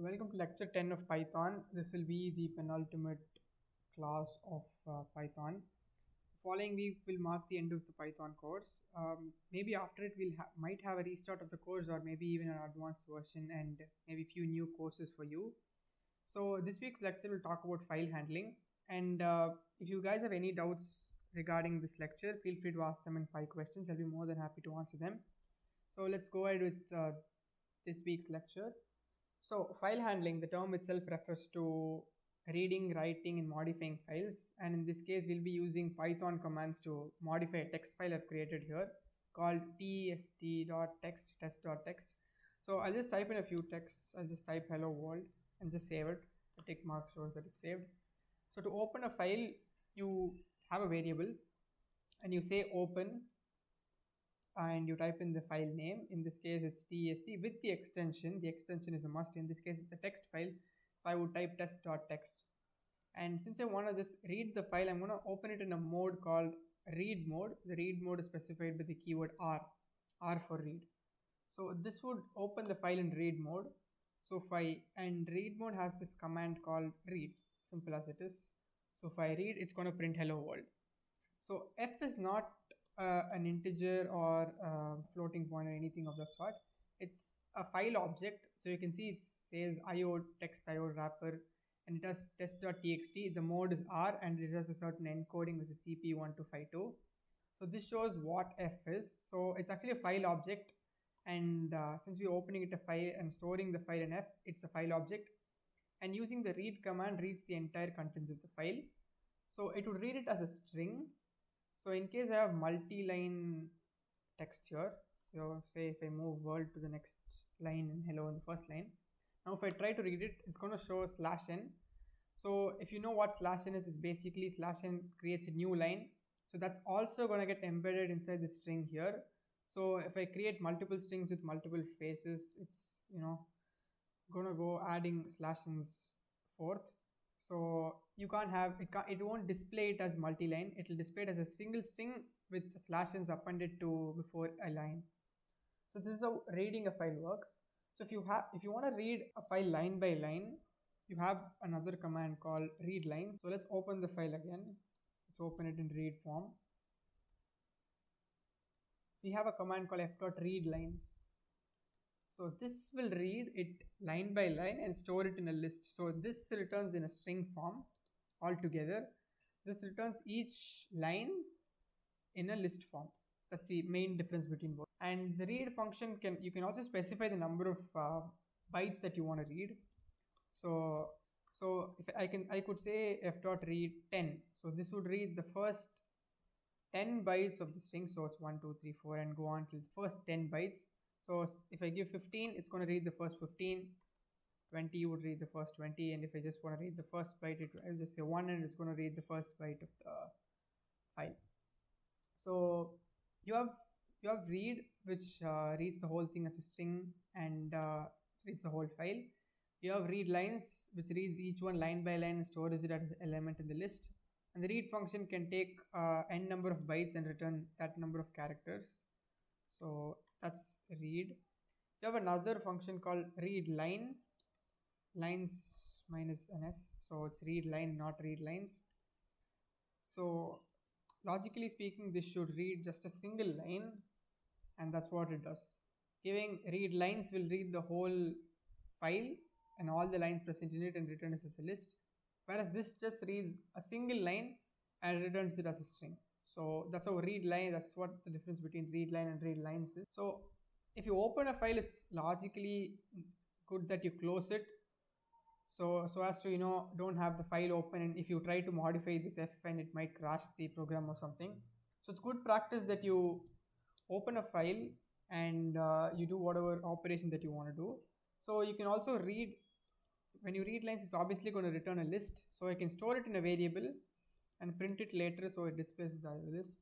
So welcome to lecture 10 of Python. This will be the penultimate class of Python. Following week will mark the end of the Python course. Maybe after it we'll might have a restart of the course, or maybe even an advanced version and maybe few new courses for you. So this week's lecture will talk about file handling, and if you guys have any doubts regarding this lecture, feel free to ask them in 5 questions. I'll be more than happy to answer them. So let's go ahead with this week's lecture. So file handling, the term itself refers to reading, writing and modifying files, and in this case we'll be using Python commands to modify a text file I've created here called test.text, test.text. So I'll just type in a few texts. I'll just type hello world and just save it. The tick mark shows that it's saved. So to open a file, you have a variable and you say open and you type in the file name. In this case it's test with the extension is a must. In this case it's a text file, so I would type test.text. And since I want to just read the file, I'm going to open it in a mode called read mode. The read mode is specified by the keyword r for read. So this would open the file in read mode. So if I, and read mode has this command called read, simple as it is. So if I read, it's going to print hello world. So f is not an integer or floating point or anything of that sort. It's a file object. So you can see it says IO text IO wrapper, and it has test.txt. The mode is R, and it has a certain encoding which is CP1252. So this shows what f is. So it's actually a file object, and since we're opening it a file and storing the file in f, it's a file object. And using the read command reads the entire contents of the file. So it would read it as a string. So in case I have multi-line text here, so say if I move world to the next line and hello in the first line, now if I try to read it, it's going to show /n. So if you know what /n is basically /n creates a new line. So that's also going to get embedded inside the string here. So if I create multiple strings with multiple faces, it's going to go adding /n's forth. So you can't have it, it won't display it as multi-line. It will display it as a single string with /n's appended to before a line. So this is how reading a file works. So if you want to read a file line by line, you have another command called read lines. So let's open the file again. Let's open it in read form. We have a command called f.readlines. So this will read it line by line and store it in a list. So this returns in a string form altogether. This returns each line in a list form. That's the main difference between both. And the read function you can also specify the number of bytes that you want to read. So if I could say f.read 10. So this would read the first 10 bytes of the string. So it's 1 2 3 4 and go on till the first 10 bytes. So if I give 15, it's going to read the first 15. 20, you would read the first 20, and if I just want to read the first byte, I'll just say 1 and it's going to read the first byte of the file. So you have read, which reads the whole thing as a string and reads the whole file. You have read lines, which reads each one line by line and stores it as an element in the list. And the read function can take n number of bytes and return that number of characters. So that's read. You have another function called read line, lines minus ns. So it's read line, not read lines. So logically speaking, this should read just a single line, and that's what it does. Giving read lines will read the whole file and all the lines present in it and return it as a list, whereas this just reads a single line and returns it as a string. So that's how read line, that's what the difference between read line and read lines is. So if you open a file, it's logically good that you close it, so as to don't have the file open, and if you try to modify this f and it might crash the program or something. So it's good practice that you open a file and you do whatever operation that you want to do. So you can also read, when you read lines, it's obviously going to return a list, so I can store it in a variable and print it later so it displays as a list.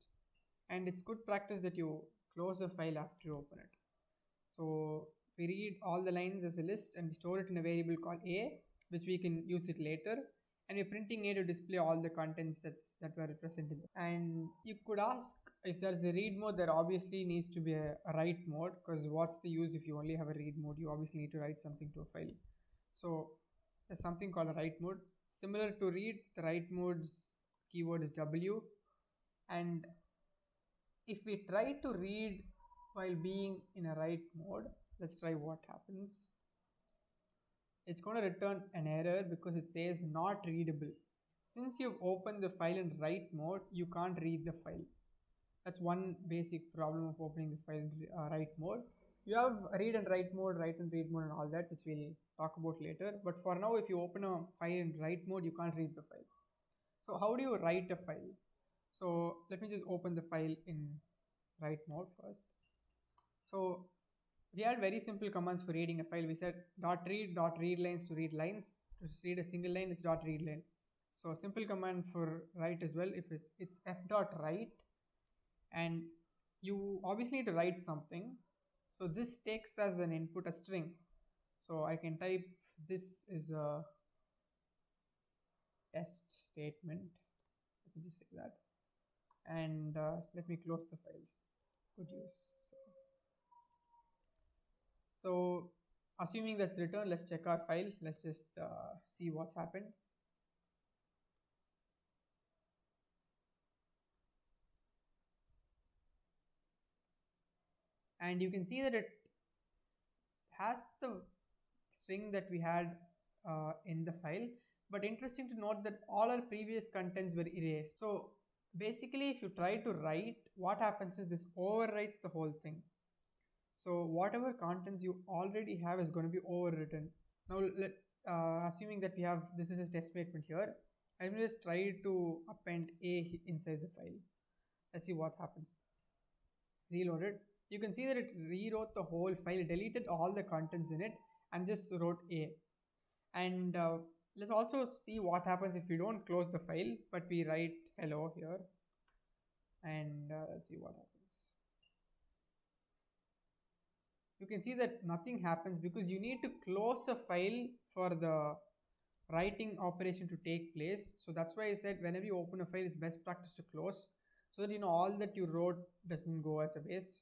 And it's good practice that you close a file after you open it. So we read all the lines as a list and we store it in a variable called a, which we can use it later, and we're printing a to display all the contents that were present in it. And you could ask, if there's a read mode, there obviously needs to be a write mode, because what's the use if you only have a read mode? You obviously need to write something to a file. So there's something called a write mode. Similar to read, the write mode's keyword is W. And if we try to read while being in a write mode, let's try what happens. It's going to return an error because it says not readable. Since you've opened the file in write mode, you can't read the file. That's one basic problem of opening the file in write mode. You have read and write mode, write and read mode and all that, which we'll talk about later. But for now, if you open a file in write mode, you can't read the file. So how do you write a file? So let me just open the file in write mode first. So we had very simple commands for reading a file. We said dot read lines to read lines. To read a single line, it's dot read line. So a simple command for write as well. If it's f dot write, and you obviously need to write something. So this takes as an input a string. So I can type this is a test statement. Let me just say that, and let me close the file. Good use. So assuming that's returned, let's check our file. Let's just see what's happened. And you can see that it has the string that we had in the file. But interesting to note that all our previous contents were erased. So basically, if you try to write, what happens is this overwrites the whole thing. So whatever contents you already have is going to be overwritten. Now, assuming that we have this is a test statement here, I will just try to append A inside the file. Let's see what happens. Reload it. You can see that it rewrote the whole file, deleted all the contents in it, and just wrote A. And let's also see what happens if we don't close the file, but we write hello here. And let's see what happens. You can see that nothing happens because you need to close a file for the writing operation to take place. So that's why I said whenever you open a file, it's best practice to close so that you know all that you wrote doesn't go as a waste.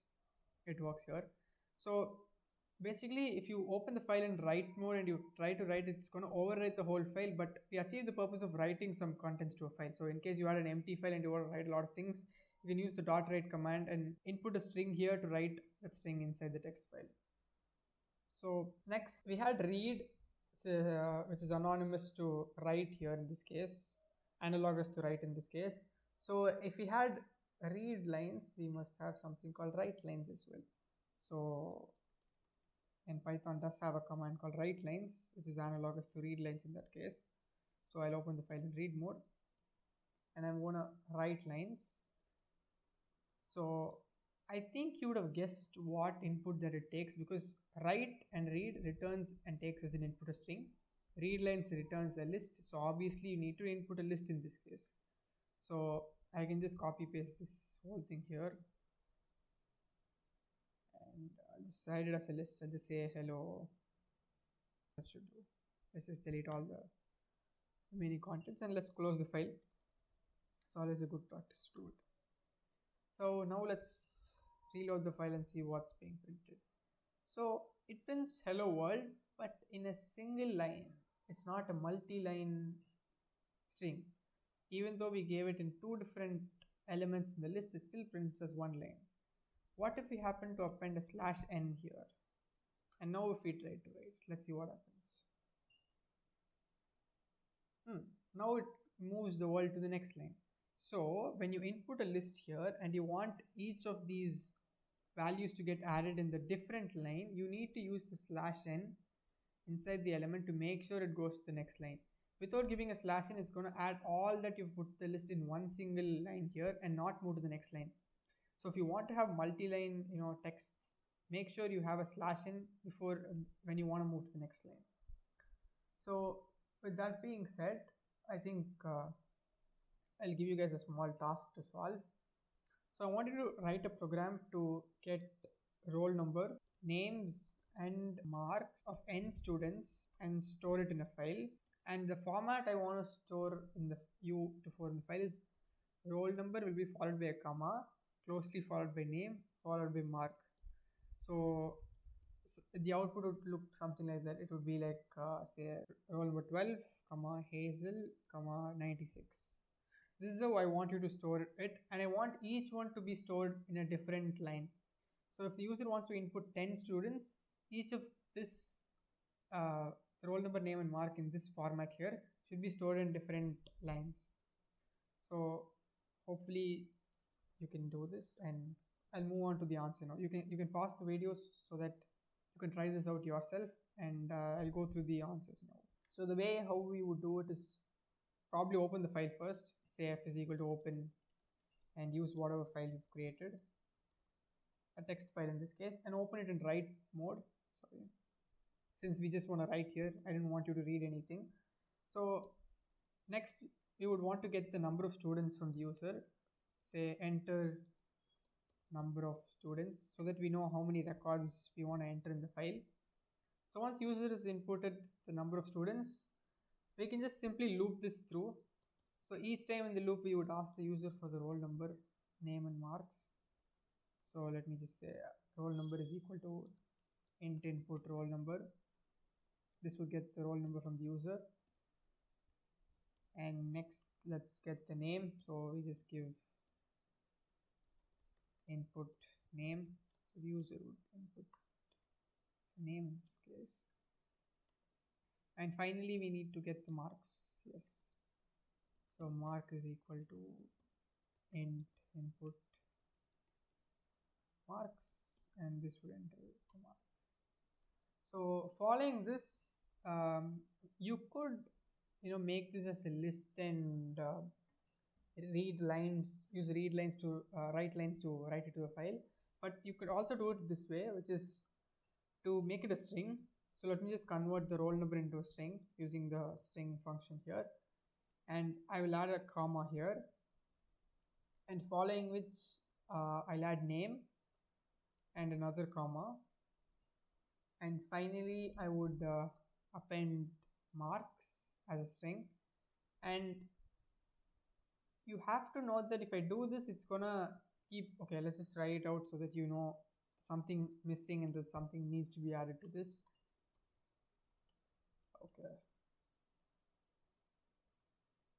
It works here. So basically, if you open the file in write mode and you try to write, it's going to overwrite the whole file, but we achieve the purpose of writing some contents to a file. So in case you had an empty file and you want to write a lot of things, you can use the dot write command and input a string here to write that string inside the text file. So next we had read, which is anonymous to write here in this case, analogous to write in this case. So if we had read lines, we must have something called write lines as well. So and Python does have a command called write lines, which is analogous to read lines in that case. So I'll open the file in read mode and I'm going to write lines. So I think you would have guessed what input that it takes, because write and read returns and takes as an input a string. Read lines returns a list. So obviously you need to input a list in this case. So I can just copy paste this whole thing here. And I'll just hide it as a list and just say hello. That should do. Let's just delete all the remaining contents and let's close the file. It's always a good practice to do it. So now let's reload the file and see what's being printed. So it prints hello world, but in a single line. It's not a multi-line string. Even though we gave it in two different elements in the list, it still prints as one line. What if we happen to append a /n here? And now if we try to write, let's see what happens. Now it moves the world to the next line. So when you input a list here and you want each of these values to get added in the different line, you need to use the /n inside the element to make sure it goes to the next line. Without giving a /n, it's going to add all that you've put the list in one single line here and not move to the next line. So if you want to have multi-line, texts, make sure you have a /n before when you want to move to the next line. So with that being said, I think I'll give you guys a small task to solve. So I wanted to write a program to get roll number, names and marks of n students and store it in a file. And the format I want to store in the in the file is roll number will be followed by a comma, closely followed by name, followed by mark. So the output would look something like that. It would be like say roll number 12 comma Hazel comma 96. This is how I want you to store it, and I want each one to be stored in a different line. So if the user wants to input 10 students, each of this uh, roll number, name and mark in this format here should be stored in different lines. So hopefully you can do this, and I'll move on to the answer now. You can pause the videos so that you can try this out yourself, and I'll go through the answers now. So the way how we would do it is probably open the file first, say f is equal to open, and use whatever file you've created, a text file in this case, and open it in write mode. Sorry, since we just want to write here, I didn't want you to read anything. So next we would want to get the number of students from the user, say enter number of students, so that we know how many records we want to enter in the file. So once user has inputted the number of students, we can just simply loop this through. So each time in the loop we would ask the user for the roll number, name and marks. So let me just say roll number is equal to int input roll number. This will get the roll number from the user. And next let's get the name. So we just give input name. So the user would input name in this case. And finally we need to get the marks. Yes. So mark is equal to int input marks, and this would enter the mark. So following this, you could make this as a list and read lines, use read lines to write lines to write it to a file. But you could also do it this way, which is to make it a string. So let me just convert the roll number into a string using the string function here, and I will add a comma here, and following which I'll add name and another comma, and finally I would append marks as a string. And you have to note that if I do this, it's gonna keep, okay, let's just write it out so that you know something missing and that something needs to be added to this. Okay,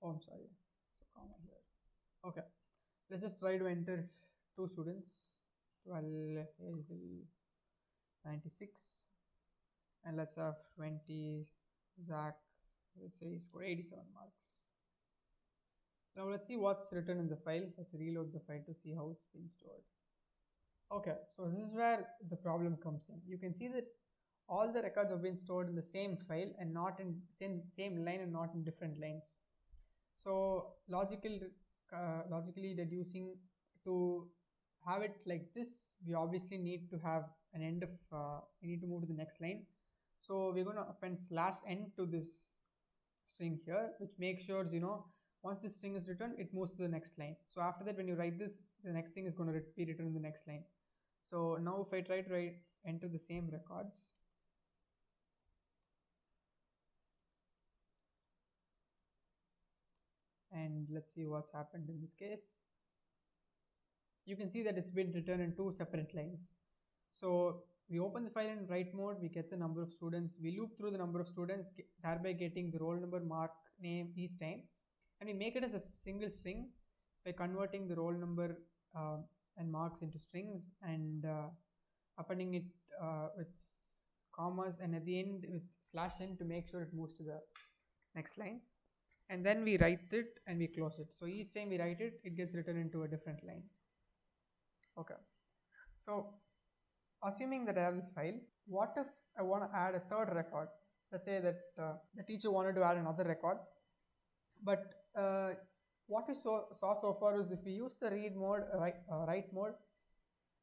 oh I'm sorry, so comma here. Okay, let's just try to enter two students, 12 Hazel 96, and let's have 20 Zach, let's say he scored 87 marks. Now let's see what's written in the file. Let's reload the file to see how it's been stored. Okay, so this is where the problem comes in. You can see that all the records have been stored in the same file and not in same line and not in different lines. So logically deducing, to have it like this, we obviously need to have an end of we need to move to the next line. So we're going to append /n to this string here, which makes sure once this string is written, it moves to the next line. So after that, when you write this, the next thing is going to be written in the next line. So now if I try to enter the same records, and let's see what's happened in this case, you can see that it's been written in two separate lines. So we open the file in write mode, we get the number of students, we loop through the number of students, thereby getting the roll number, mark, name each time, and we make it as a single string by converting the roll number and marks into strings, and appending it with commas, and at the end with /n to make sure it moves to the next line. And then we write it and we close it. So each time we write it, it gets written into a different line. Okay, so assuming that I have this file, what if I want to add a third record? Let's say that the teacher wanted to add another record, but what we saw so far is if we use the read mode, write mode,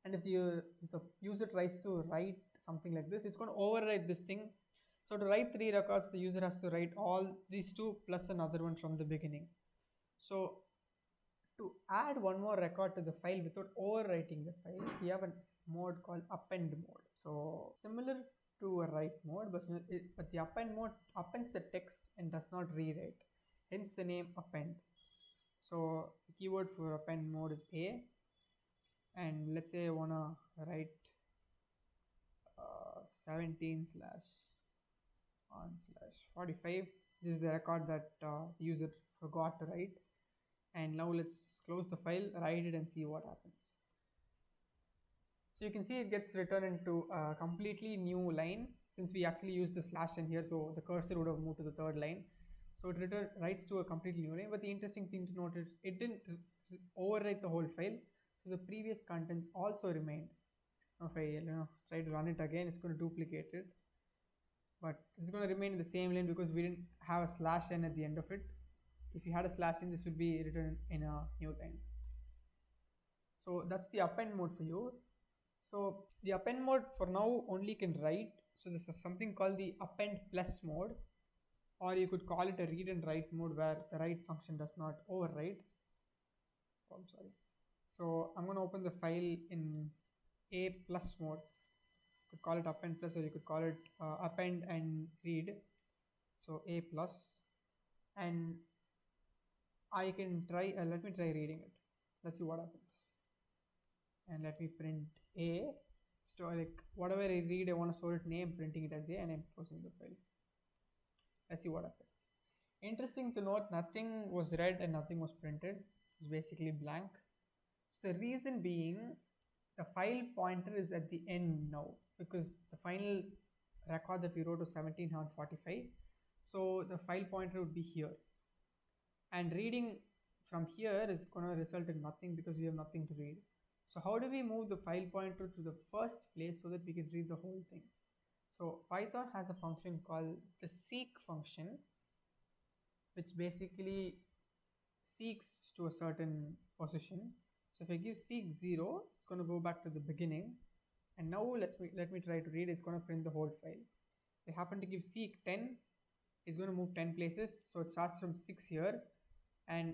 and if the user tries to write something like this, it's going to overwrite this thing. So to write 3 records, the user has to write all these 2 plus another one from the beginning. So to add one more record to the file without overwriting the file, we have a mode called append mode. So similar to a write mode, but the append mode appends the text and does not rewrite, hence the name append. So the keyword for append mode is a, and let's say I want to write 17 slash on slash 45. This is the record that the user forgot to write. And now let's close the file, write it, and see what happens. So you can see it gets returned into a completely new line since we actually used the slash in here, so the cursor would have moved to the third line. So it writes to a completely new line. But the interesting thing to note is it didn't overwrite the whole file, so the previous contents also remained. If I try to run it again, it's going to duplicate it, but it's going to remain in the same line because we didn't have a slash n at the end of it. If you had a slash in, this would be written in a new line. So that's the append mode for you. So the append mode for now only can write. So this is something called the append plus mode, or you could call it a read and write mode where the write function does not overwrite. Oh, I'm sorry. So I'm going to open the file in a plus mode. You could call it append plus, or you could call it append and read. So a plus, and I can try, let me try reading it. Let's see what happens. And let me print a, store like whatever I read, I want to store it name, printing it as a, and I'm closing the file. Let's see what happens. Interesting to note, nothing was read and nothing was printed. It's basically blank. The reason being, the file pointer is at the end now because the final record that we wrote was 1745. So the file pointer would be here, and reading from here is going to result in nothing because we have nothing to read. So how do we move the file pointer to the first place so that we can read the whole thing? So Python has a function called the seek function, which basically seeks to a certain position. So if I give seek 0, it's going to go back to the beginning. And now let me try to read. It's going to print the whole file. If I happen to give seek 10, it's going to move 10 places. So it starts from 6 here, and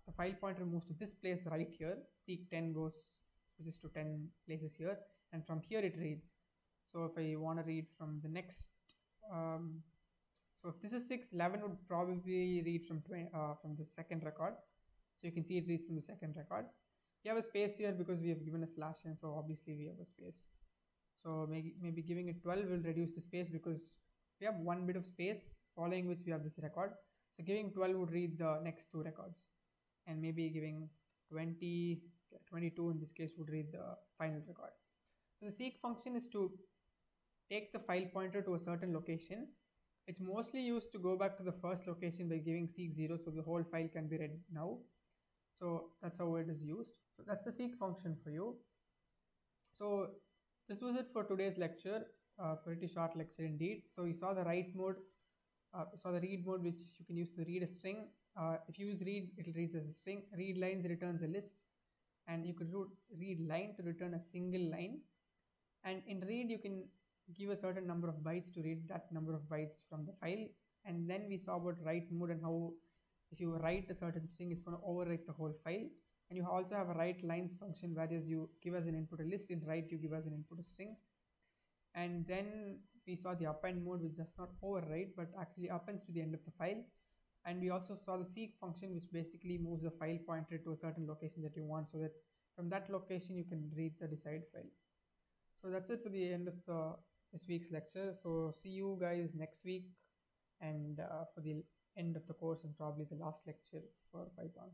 the file pointer moves to this place right here. Seek 10 switches to 10 places here, and from here it reads. So if I want to read from the next, so if this is 6, 11 would probably read from the second record. So you can see it reads from the second record. We have a space here because we have given a slash in, so obviously we have a space. So maybe giving it 12 will reduce the space because we have one bit of space, following which we have this record. So giving 12 would read the next two records, and maybe giving 20, 22 in this case would read the final record. So the seek function is to take the file pointer to a certain location. It's mostly used to go back to the first location by giving seek 0, so the whole file can be read now. So that's how it is used. So that's the seek function for you. So this was it for today's lecture. Pretty short lecture indeed. So you saw the write mode, saw the read mode, which you can use to read a string. If you use read, it reads as a string. Read lines returns a list, and you could read line to return a single line. And in read, you can give a certain number of bytes to read that number of bytes from the file. And then we saw about write mode and how if you write a certain string, it's going to overwrite the whole file. And you also have a write lines function, whereas you give as an input a list, in write you give as an input a string. And then we saw the append mode, which does not overwrite but actually appends to the end of the file. And we also saw the seek function, which basically moves the file pointer to a certain location that you want, so that from that location you can read the desired file. So that's it for the end of this week's lecture. So see you guys next week, and for the end of the course and probably the last lecture for Python.